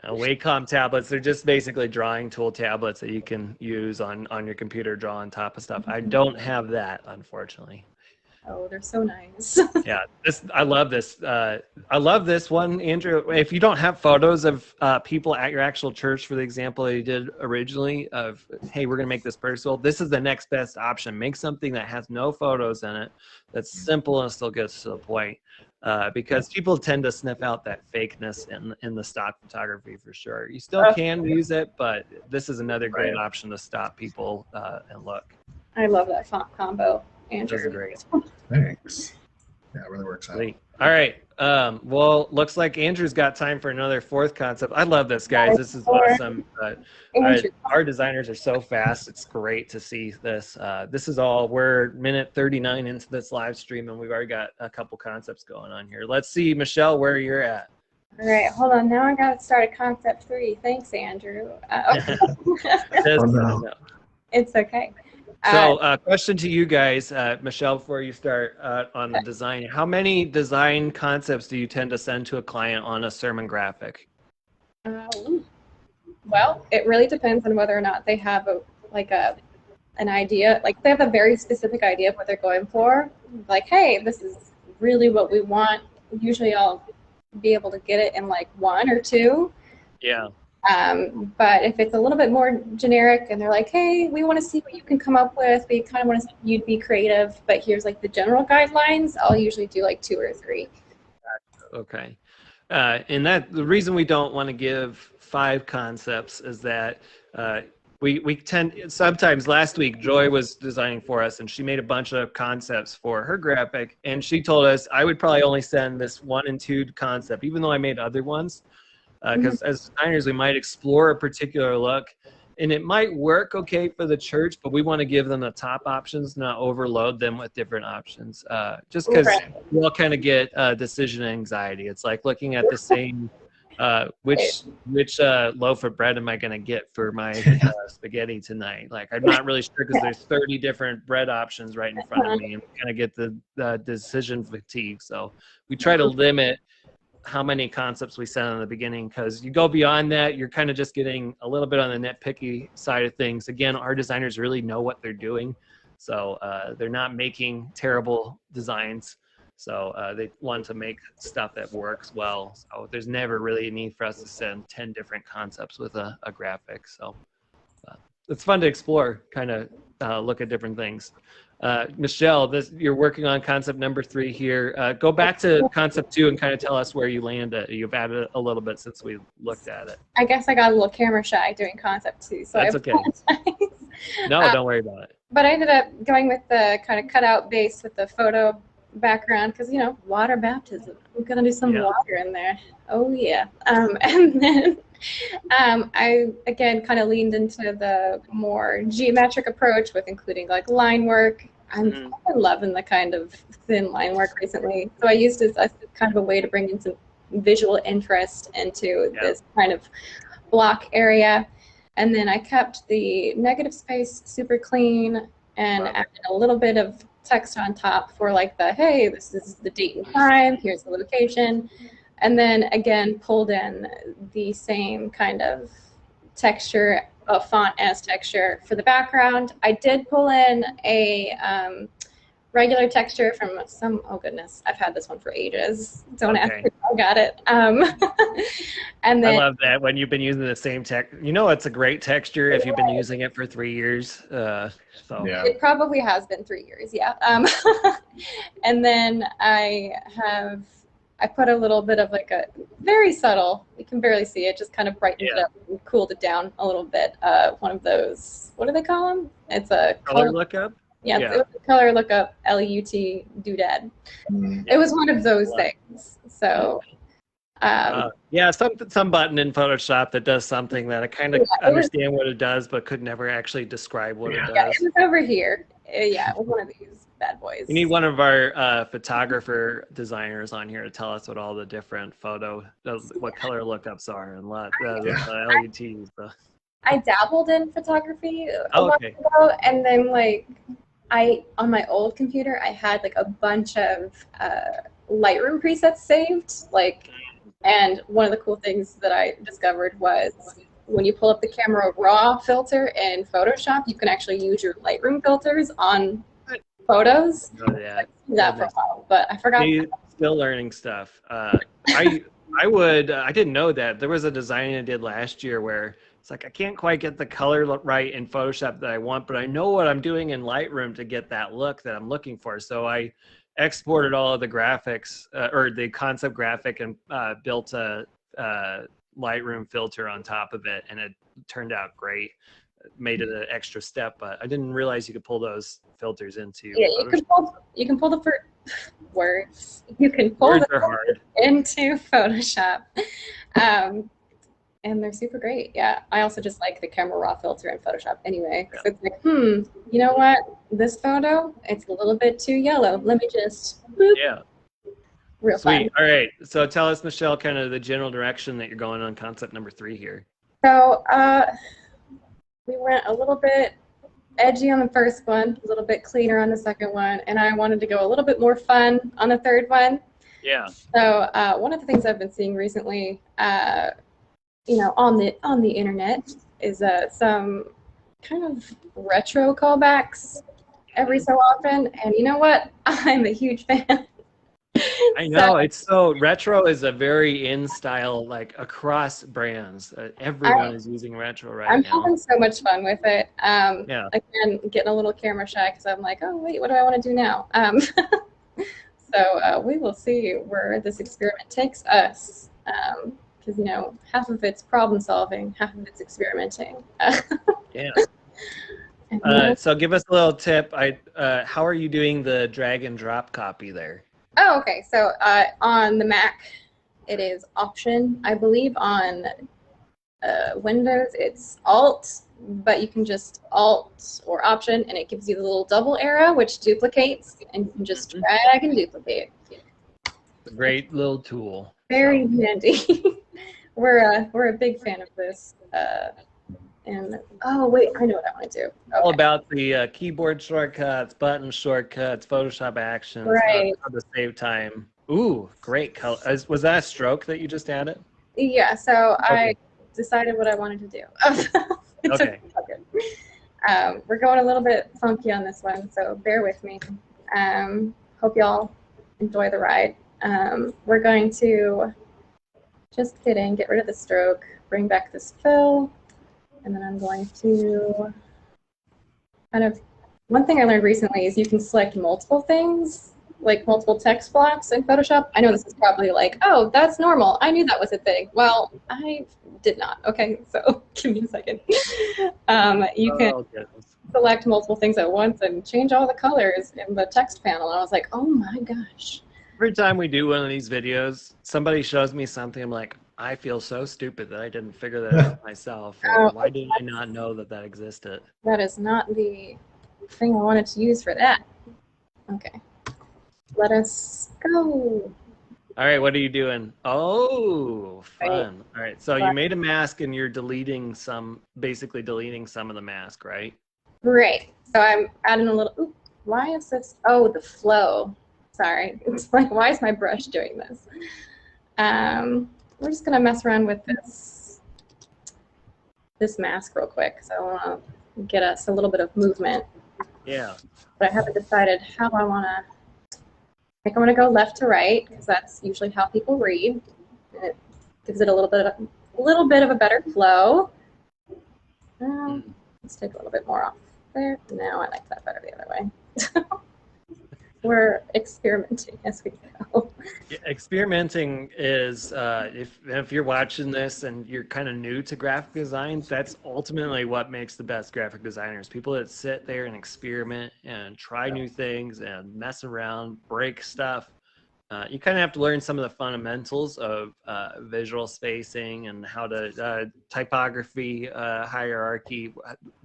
Wacom tablets, they're just basically drawing tool tablets that you can use on your computer, draw on top of stuff. I don't have that, unfortunately. Oh, they're so nice. Yeah, I love this. I love this one, Andrew. If you don't have photos of people at your actual church, for the example that you did originally of, hey, we're going to make this personal, this is the next best option. Make something that has no photos in it, that's simple and still gets to the point. Because people tend to sniff out that fakeness in the stock photography for sure. You still can use it, but this is another great option to stop people and look. I love that font combo. Andrew's great. Thanks. Yeah, it really works out. Sweet. All right. Well, looks like Andrew's got time for another 4th concept. I love this, guys. This is awesome. Our designers are so fast. It's great to see this. This is all, we're minute 39 into this live stream, and we've already got a couple concepts going on here. Let's see, Michelle, where you're at. All right, hold on. Now I got to start at concept 3. Thanks, Andrew. No. It's okay. So question to you guys, Michelle, before you start on the design, how many design concepts do you tend to send to a client on a sermon graphic? Well, it really depends on whether or not they have an idea. Like, they have a very specific idea of what they're going for. Like, hey, this is really what we want. Usually I'll be able to get it in like 1 or 2. Yeah. But if it's a little bit more generic and they're like, hey, we want to see what you can come up with, we kind of want to see you'd be creative, but here's like the general guidelines, I'll usually do like 2 or 3. Okay. And the reason we don't want to give 5 concepts is that we tend, sometimes last week Joy was designing for us and she made a bunch of concepts for her graphic, and she told us I would probably only send this 1 and 2 concept, even though I made other ones. Because as designers, we might explore a particular look, and it might work okay for the church, but we want to give them the top options, not overload them with different options. Just because we all kind of get decision anxiety. It's like looking at the same Which loaf of bread am I going to get for my spaghetti tonight? Like, I'm not really sure because there's 30 different bread options right in front of me, and kind of get the decision fatigue. So we try to limit how many concepts we send in the beginning, because you go beyond that, you're kind of just getting a little bit on the nitpicky side of things. Again, our designers really know what they're doing, so they're not making terrible designs. So they want to make stuff that works well. So there's never really a need for us to send 10 different concepts with a graphic. So it's fun to explore, kind of look at different things. Michelle, you're working on concept number 3 here. Go back to concept 2 and kind of tell us where you landed. You've added a little bit since we looked at it. I guess I got a little camera shy doing concept 2, so that's I apologize. Okay. No, don't worry about it. But I ended up going with the kind of cutout base with the photo background, because water baptism. We're gonna do some water in there. Oh yeah. And then I again kind of leaned into the more geometric approach with including like line work. I'm loving the kind of thin line work recently, so I used it as kind of a way to bring in some visual interest into this kind of block area. And then I kept the negative space super clean and added a little bit of text on top for like hey, this is the date and time, here's the location. And then again pulled in the same kind of texture of font as texture for the background. I did pull in a regular texture from oh goodness, I've had this one for ages. Don't ask me how I got it. And then I love that when you've been using the same tech. It's a great texture if you've been using it for 3 years. It probably has been 3 years, yeah. And then I put a little bit of like a very subtle, you can barely see it, just kind of brightened it up and cooled it down a little bit. One of those, what do they call them? It's a color lookup. Yeah, it was a color lookup, LUT doodad. It was one of those things. So some button in Photoshop that does something that I kind of understand what it does, but could never actually describe what it does. Yeah, it was over here. Yeah, it was one of these bad boys. We need one of our photographer designers on here to tell us what all the different what color lookups are and LUTs. I dabbled in photography a while ago, and then on my old computer, I had like a bunch of Lightroom presets saved, and one of the cool things that I discovered was when you pull up the camera raw filter in Photoshop, you can actually use your Lightroom filters on photos. Oh yeah, that for a while, but I forgot. Still learning stuff. I didn't know that there was a design I did last year where it's like I can't quite get the color right in Photoshop that I want, but I know what I'm doing in Lightroom to get that look that I'm looking for. So I exported all of the graphics or the concept graphic and built a Lightroom filter on top of it, and it turned out great. Made it an extra step, but I didn't realize you could pull those filters into Photoshop. You can pull the words. You can pull words the are hard into Photoshop. And they're super great. Yeah, I also just like the camera raw filter in Photoshop anyway. So it's like, you know what? This photo, it's a little bit too yellow. Let me just boop. Yeah. Real Sweet. fun. All right. So tell us, Michelle, kind of the general direction that you're going on concept number 3 here. So we went a little bit edgy on the first one, a little bit cleaner on the second one, and I wanted to go a little bit more fun on the third one. Yeah. So one of the things I've been seeing recently, on the internet is some kind of retro callbacks every so often, and you know what? I'm a huge fan. I know, it's so retro is a very in style, like across brands. Everyone is using retro right now. I'm having so much fun with it. Again, getting a little camera shy because I'm like, oh wait, what do I want to do now? So we will see where this experiment takes us. Because half of it's problem solving, half of it's experimenting. Yeah. So give us a little tip. How are you doing the drag and drop copy there? Oh, okay. So on the Mac, it is Option. I believe on Windows, it's Alt, but you can just Alt or Option, and it gives you the little double arrow, which duplicates, and you can just drag and duplicate. It's a great little tool. Very handy. we're a big fan of this. And oh wait, I know what I want to do. All Okay. about the keyboard shortcuts, button shortcuts, Photoshop actions, Right. how to save time. Ooh, great color. Was that a stroke that you just added? Yeah. So I Okay. decided what I wanted to do. It's Okay. we're going a little bit funky on this one, so bear with me. Hope y'all enjoy the ride. We're going to just get rid of the stroke, bring back this fill, and then I'm going to kind of, one thing I learned recently is you can select multiple things, like multiple text blocks in Photoshop. I know this is probably like, oh, that's normal. I knew that was a thing. Well, I did not. Okay, so give me a second. You can select multiple things at once and change all the colors in the text panel. And I was like, oh my gosh. Every time we do one of these videos, somebody shows me something, I'm like, I feel so stupid that I didn't figure that out myself. Or why did I not know that that existed? That is not the thing I wanted to use for that. Okay, let us go. All right, what are you doing? Oh, fun. Right. All right, so you made a mask and you're deleting some, basically deleting some of the mask, right? Great. So I'm adding a little, ooh, why is this, oh, the flow. Sorry, it's like, why is my brush doing this? We're just gonna mess around with this mask real quick. So I wanna get us a little bit of movement. Yeah. But I haven't decided how I wanna, I think I'm gonna go left to right, because that's usually how people read. And it gives it a little bit of a better flow. Let's take a little bit more off there. No, I like that better the other way. We're experimenting as we go. Yeah, experimenting is, if you're watching this and you're kind of new to graphic design, that's ultimately what makes the best graphic designers. People that sit there and experiment and try new things and mess around, break stuff. You kind of have to learn some of the fundamentals of visual spacing and how to typography, hierarchy,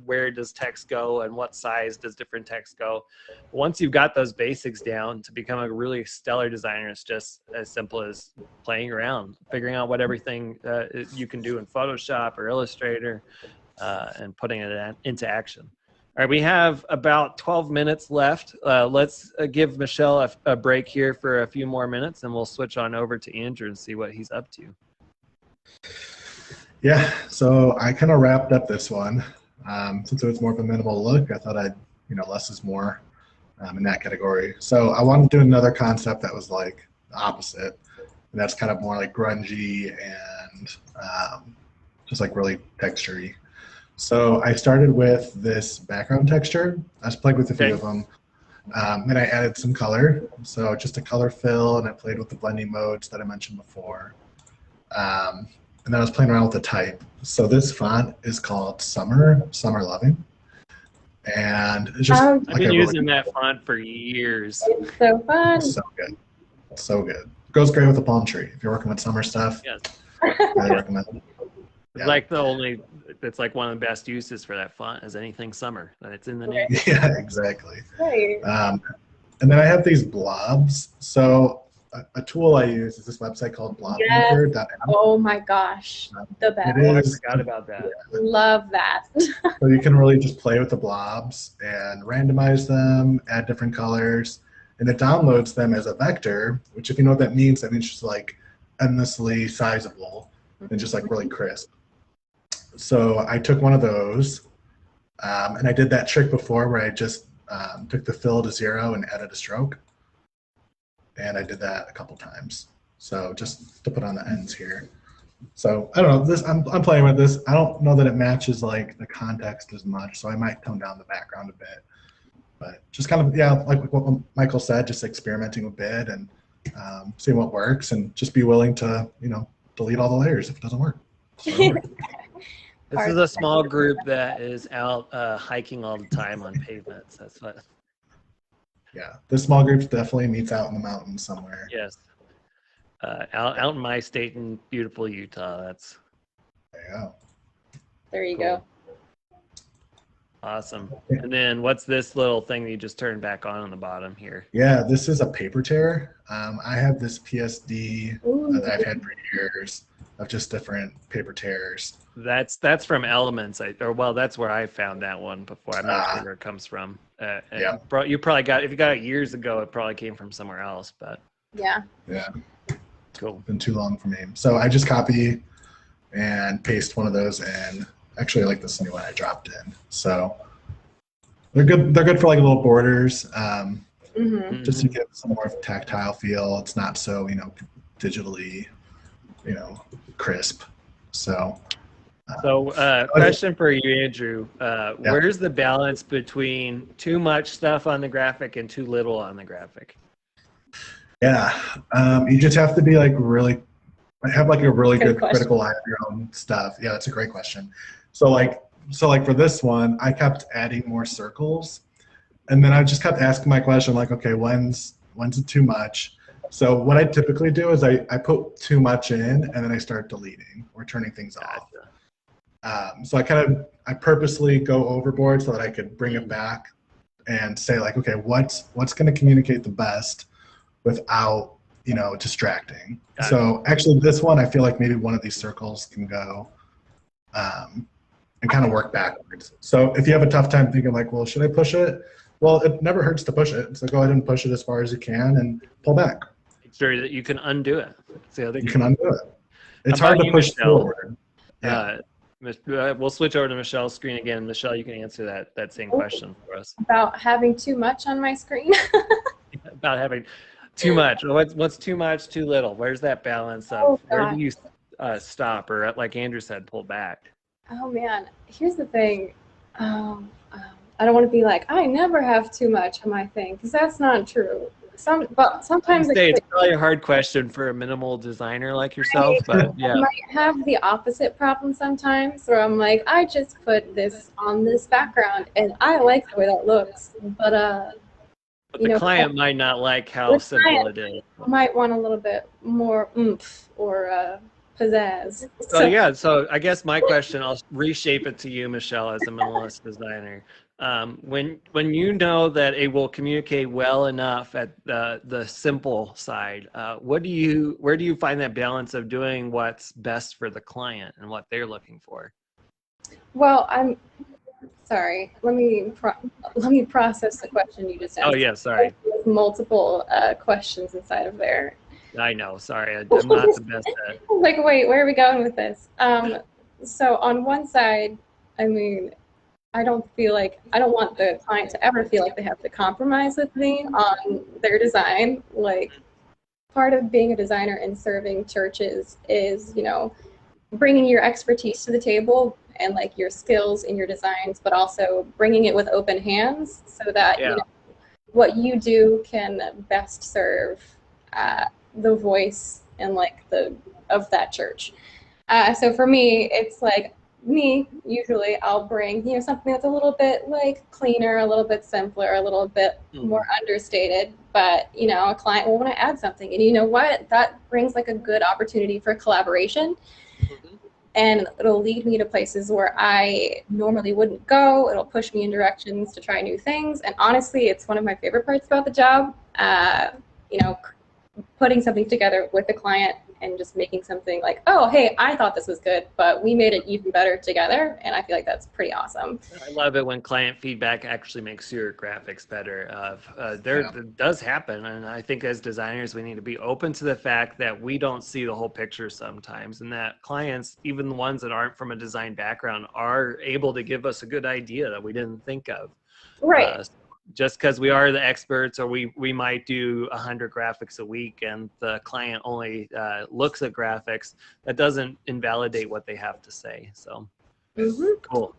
where does text go and what size does different text go. Once you've got those basics down, to become a really stellar designer, it's just as simple as playing around, figuring out what everything you can do in Photoshop or Illustrator, and putting it into action. All right, we have about 12 minutes left. Let's give Michelle a break here for a few more minutes, and we'll switch on over to Andrew and see what he's up to. Yeah, so I kind of wrapped up this one. Since it was more of a minimal look, I thought I'd, less is more in that category. So I wanted to do another concept that was like the opposite, and that's kind of more like grungy and just like really textury. So I started with this background texture. I just played with a few of them. Then I added some color. So just a color fill, and I played with the blending modes that I mentioned before. And then I was playing around with the type. So this font is called Summer Loving. And it's just I've been using that font for years. It's so fun. It's so good. It's so good. It goes great with the palm tree. If you're working with summer stuff, yes. I recommend it. Yeah. Like it's like one of the best uses for that font is anything summer. It's in the name. Yeah, exactly. Right. And then I have these blobs. So a tool I use is this website called blobmaker.app. Oh my gosh, the best. I forgot about that. Love that. So you can really just play with the blobs and randomize them, add different colors, and it downloads them as a vector, which if you know what that means it's just like endlessly sizable and just like really crisp. So I took one of those, and I did that trick before where I just took the fill to 0 and added a stroke. And I did that a couple times. So just to put on the ends here. So I don't know, I'm playing with this. I don't know that it matches like the context as much, so I might tone down the background a bit. But just kind of, yeah, like what Michael said, just experimenting a bit and seeing what works, and just be willing to, delete all the layers if it doesn't work. So this is a small group that is out hiking all the time on pavements. That's what. Yeah, this small group definitely meets out in the mountains somewhere. Yes, out in my state in beautiful Utah. That's. There you go. There you go. Awesome. And then what's this little thing that you just turned back on the bottom here? Yeah, this is a paper tear. I have this PSD that I've had for years. of just different paper tears. That's from Elements, well, that's where I found that one before. I'm not sure where it comes from. And Yeah. you probably got, if you got it years ago, it probably came from somewhere else. But Yeah. cool. Been too long for me. So I just copy and paste one of those in. Actually, I like this new one I dropped in. So they're good. They're good for like little borders, just to get some more tactile feel. It's not so digitally, crisp. So. Question for you, Andrew. Where's the balance between too much stuff on the graphic and too little on the graphic? Yeah, you just have to be like really, have like a really good critical eye of your own stuff. Yeah, that's a great question. So like for this one, I kept adding more circles, and then I just kept asking my question like, okay, when's it too much? So what I typically do is I put too much in, and then I start deleting or turning things off. So I purposely go overboard so that I could bring it back and say like, okay, what's going to communicate the best without distracting. So actually this one, I feel like maybe one of these circles can go and kind of work backwards. So if you have a tough time thinking like, well, should I push it? Well, it never hurts to push it. So go ahead and push it as far as you can and pull back. Make sure that you can undo it. You can undo it. It's hard to push forward. Yeah. We'll switch over to Michelle's screen again. Michelle, you can answer that same question for us. About having too much on my screen? About having too much. What's too much, too little? Where's that balance of where do you stop, or like Andrew said, pull back? Oh man, here's the thing. I don't want to be like, I never have too much on my thing, because that's not true. But sometimes it's probably a hard question for a minimal designer like yourself, but yeah. I might have the opposite problem sometimes, where I'm like, I just put this on this background, and I like the way that looks, but the client might not like how simple it is. Might want a little bit more oomph or pizzazz. So I guess my question, I'll reshape it to you, Michelle, as a minimalist designer. When you know that it will communicate well enough at the simple side, where do you find that balance of doing what's best for the client and what they're looking for? Well, I'm sorry. Let me process the question you just asked. Oh yeah, sorry. There's multiple questions inside of there. I know. Sorry, I'm not the best at. Like, wait, where are we going with this? So on one side, I mean, I don't want the client to ever feel like they have to compromise with me on their design. Like, part of being a designer and serving churches is, bringing your expertise to the table and like your skills in your designs, but also bringing it with open hands so that what you do can best serve the voice and like of that church. So for me, it's like usually I'll bring something that's a little bit like cleaner, a little bit simpler, a little bit more understated, but a client will want to add something, and you know what, that brings like a good opportunity for collaboration. And it'll lead me to places where I normally wouldn't go. It'll push me in directions to try new things. And honestly, it's one of my favorite parts about the job. Putting something together with the client and just making something like, oh, hey, I thought this was good, but we made it even better together. And I feel like that's pretty awesome. I love it when client feedback actually makes your graphics better. It does happen. And I think as designers, we need to be open to the fact that we don't see the whole picture sometimes, and that clients, even the ones that aren't from a design background, are able to give us a good idea that we didn't think of. Right. Just because we are the experts, or we might do 100 graphics a week and the client only looks at graphics, that doesn't invalidate what they have to say. So cool.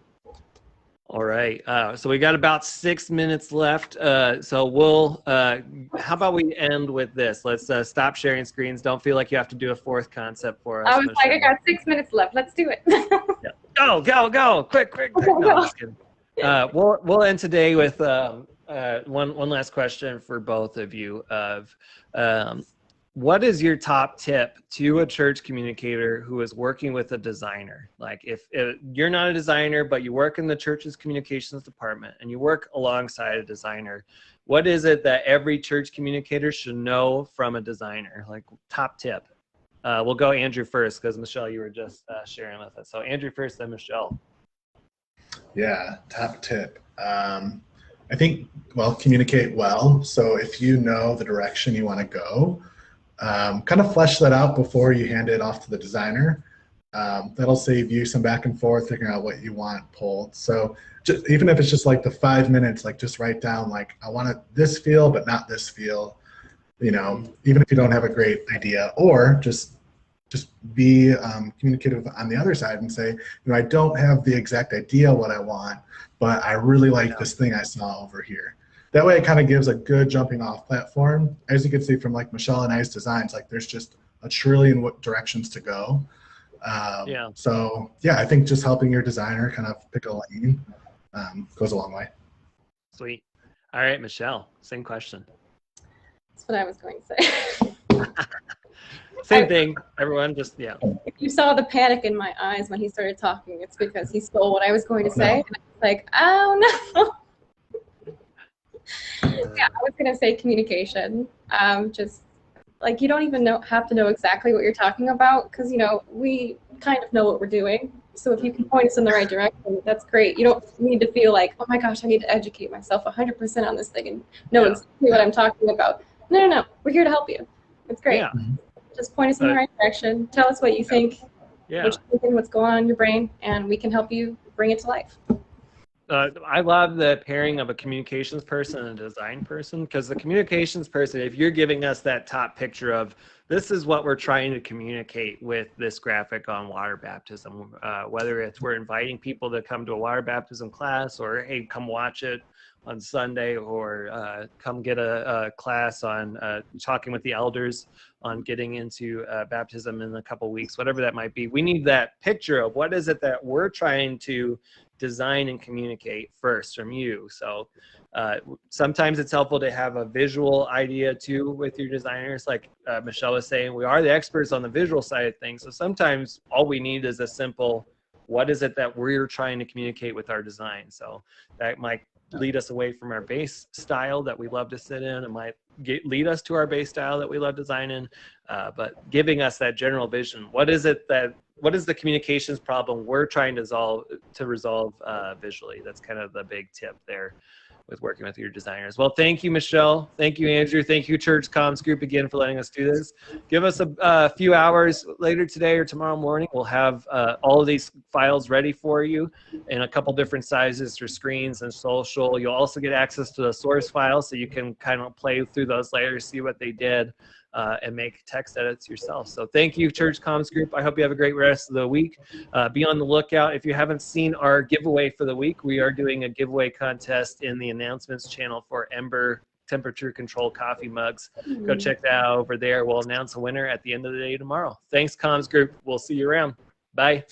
All right, so we got about 6 minutes left, so we'll how about we end with this? Let's stop sharing screens. Don't feel like you have to do a fourth concept for us. I was like, I got 6 minutes left, let's do it. Go quick. Go. No, I'm just kidding. We'll end today with one last question for both of you of what is your top tip to a church communicator who is working with a designer? Like if you're not a designer, but you work in the church's communications department and you work alongside a designer, what is it that every church communicator should know from a designer? Like top tip. We'll go Andrew first because Michelle, you were just sharing with us. So Andrew first, then Michelle. Yeah, top tip. I think, well, communicate well. So if you know the direction you want to go, kind of flesh that out before you hand it off to the designer. That'll save you some back and forth figuring out what you want pulled. So just, even if it's just like the 5 minutes, like just write down like, I want this feel, but not this feel, you know, even if you don't have a great idea, or just be communicative on the other side and say, you know, I don't have the exact idea what I want, but I really like this thing I saw over here. That way it kind of gives a good jumping off platform. As you can see from like Michelle and I's designs, like there's just a trillion directions to go. So yeah, I think just helping your designer kind of pick a lane goes a long way. Sweet. All right, Michelle, same question. That's what I was going to say. Same thing, everyone, just, yeah. If you saw the panic in my eyes when he started talking, it's because he stole what I was going to say. And I was like, oh no. Yeah, I was going to say communication. Just like, you don't even have to know exactly what you're talking about, because, you know, we kind of know what we're doing. So if you can point us in the right direction, that's great. You don't need to feel like, oh my gosh, I need to educate myself 100% on this thing and know exactly what I'm talking about. No. We're here to help you. It's great. Yeah. Just point us in the right direction. Tell us what you think, what's going on in your brain, and we can help you bring it to life. I love the pairing of a communications person and a design person, because the communications person, if you're giving us that top picture of this is what we're trying to communicate with this graphic on water baptism, whether it's we're inviting people to come to a water baptism class, or hey, come watch it on Sunday, or come get a class on talking with the elders on getting into baptism in a couple weeks, whatever that might be. We need that picture of what is it that we're trying to design and communicate first from you. So sometimes it's helpful to have a visual idea too with your designers. Like Michelle was saying, we are the experts on the visual side of things. So sometimes all we need is a simple, what is it that we're trying to communicate with our design? So that might lead us away from our base style that we love to sit in. It might lead us to our base style that we love designing, but giving us that general vision. What is the communications problem we're trying to resolve visually? That's kind of the big tip there with working with your designers. Well, thank you, Michelle. Thank you, Andrew. Thank you, Church Comms Group, again, for letting us do this. Give us a few hours later today or tomorrow morning. We'll have all of these files ready for you in a couple different sizes for screens and social. You'll also get access to the source files, so you can kind of play through those layers, see what they did, and make text edits yourself. So thank you, Church Comms Group. I hope you have a great rest of the week. Be on the lookout. If you haven't seen our giveaway for the week, we are doing a giveaway contest in the announcements channel for Ember temperature control coffee mugs. Go check that out over there. We'll announce a winner at the end of the day tomorrow. Thanks, Comms Group. We'll see you around. Bye.